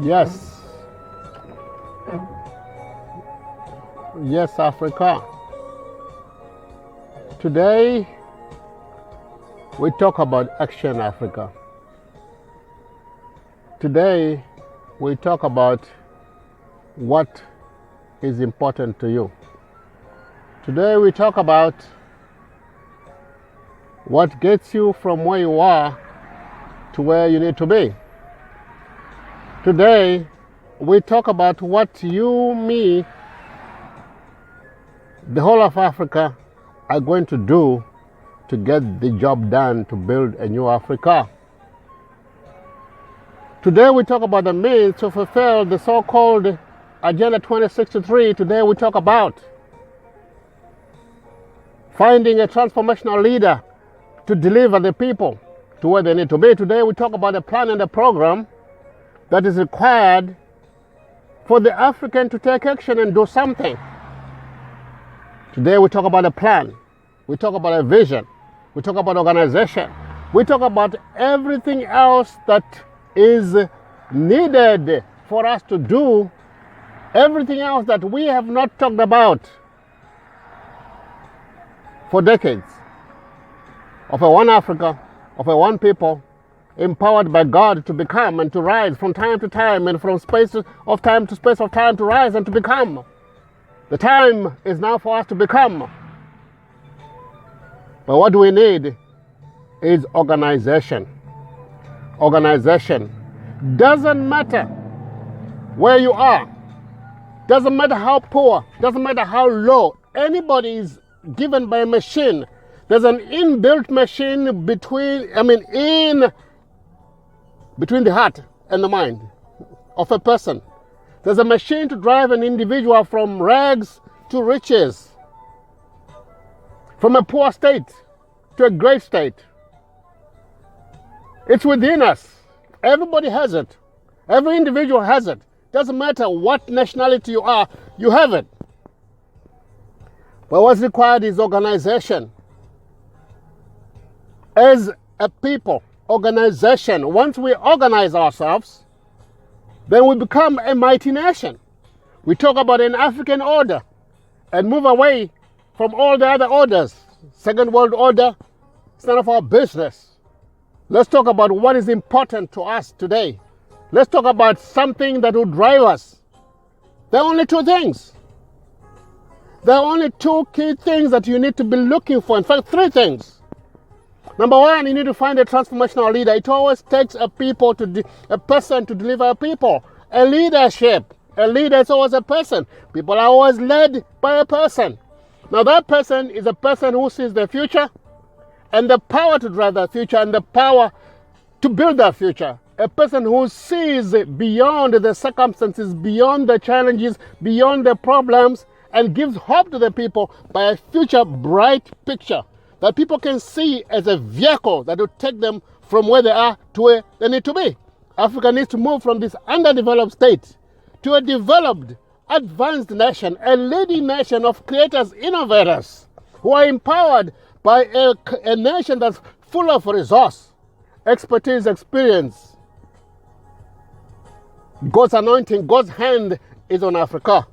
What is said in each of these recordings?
Yes. Yes, Africa. Today, we talk about Action Africa. Today, we talk about what is important to you. Today, we talk about what gets you from where you are to where you need to be. Today, we talk about what you, me, the whole of Africa are going to do to get the job done to build a new Africa. Today we talk about the means to fulfill the so-called Agenda 2063. Today we talk about finding a transformational leader to deliver the people to where they need to be. Today we talk about the plan and the program that is required for the African to take action and do something. Today we talk about a plan, we talk about a vision, we talk about organization, we talk about everything else that is needed for us to do, everything else that we have not talked about for decades, of a one Africa, of a one people, empowered by God to become and to rise from time to time and from space of time to space of time to rise and to become. The time is now for us to become. But what we need is organization. Organization. Doesn't matter where you are. Doesn't matter how poor. Doesn't matter how low. Anybody is given by a machine. There's an inbuilt machine between the heart and the mind of a person. There's a machine to drive an individual from rags to riches, from a poor state to a great state. It's within us. Everybody has it. Every individual has it. Doesn't matter what nationality you are, you have it. But what's required is organization. As a people, organization. Once we organize ourselves, then we become a mighty nation. We talk about an African order and move away from all the other orders. Second world order, it's none of our business. Let's talk about what is important to us today. Let's talk about something that will drive us. There are only two things. There are only two key things that you need to be looking for. In fact, three things. Number one, you need to find a transformational leader. It always takes a person to deliver a people. A leadership. A leader is always a person. People are always led by a person. Now that person is a person who sees the future and the power to drive that future and the power to build that future. A person who sees beyond the circumstances, beyond the challenges, beyond the problems, and gives hope to the people by a future bright picture that people can see as a vehicle that will take them from where they are to where they need to be. Africa needs to move from this underdeveloped state to a developed, advanced nation, a leading nation of creators, innovators, who are empowered by a nation that's full of resource, expertise, experience. God's anointing, God's hand is on Africa.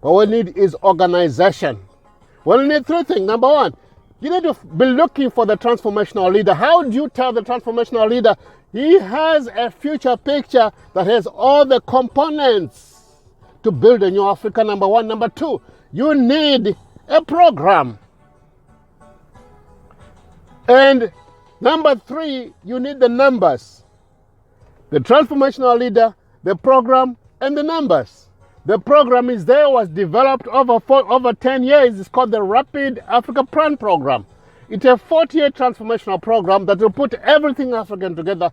What we need is organization. Well, we need three things. Number one, you need to be looking for the transformational leader. How do you tell the transformational leader he has a future picture that has all the components to build a new Africa? Number one. Number two, you need a program. And number three, you need the numbers. The transformational leader, the program, and the numbers. The program is there, was developed over 10 years. It's called the Rapid Africa Plan Program. It's a 40-year transformational program that will put everything African together,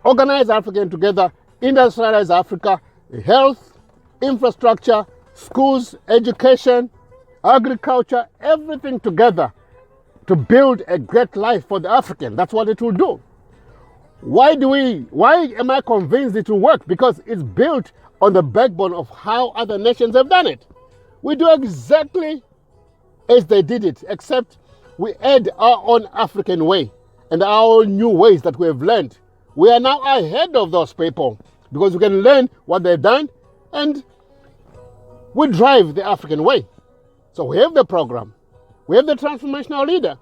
organize African together, industrialize Africa, health, infrastructure, schools, education, agriculture, everything together to build a great life for the African. That's what it will do. Why am I convinced it will work? Because it's built on the backbone of how other nations have done it. We do exactly as they did it, except we add our own African way and our own new ways that we have learned. We are now ahead of those people because we can learn what they've done and we drive the African way. So we have the program. We have the transformational leader.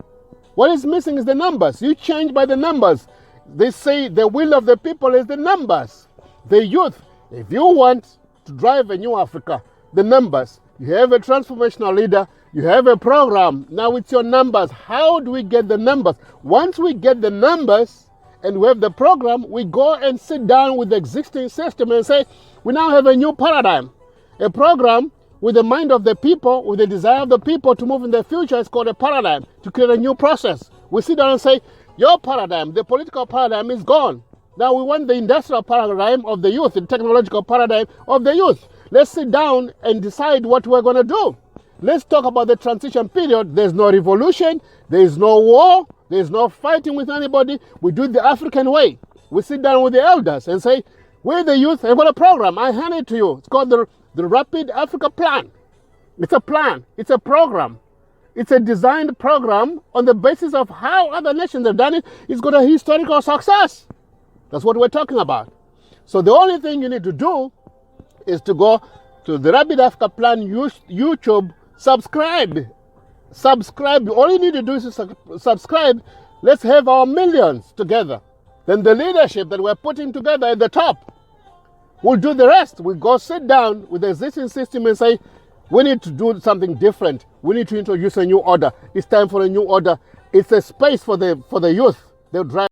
What is missing is the numbers. You change by the numbers. They say the will of the people is the numbers. The youth, if you want to drive a new Africa, the numbers. You have a transformational leader. You have a program. Now it's your numbers. How do we get the numbers? Once we get the numbers and we have the program, we go and sit down with the existing system and say, we now have a new paradigm. A program with the mind of the people, with the desire of the people to move in the future is called a paradigm, to create a new process. We sit down and say, your paradigm, the political paradigm is gone. Now we want the industrial paradigm of the youth, the technological paradigm of the youth. Let's sit down and decide what we're going to do. Let's talk about the transition period. There's no revolution. There is no war. There's no fighting with anybody. We do it the African way. We sit down with the elders and say, we're the youth. I've got a program. I hand it to you. It's called the Rapid Africa Plan. It's a plan. It's a program. It's a designed program on the basis of how other nations have done it. It's got a historical success. That's what we're talking about. So the only thing you need to do is to go to the Rapid Africa Plan YouTube, subscribe. All you need to do is to subscribe. Let's have our millions together. Then the leadership that we're putting together at the top will do the rest. We go sit down with the existing system and say, we need to do something different. We need to introduce a new order. It's time for a new order. It's a space for the youth. They'll drive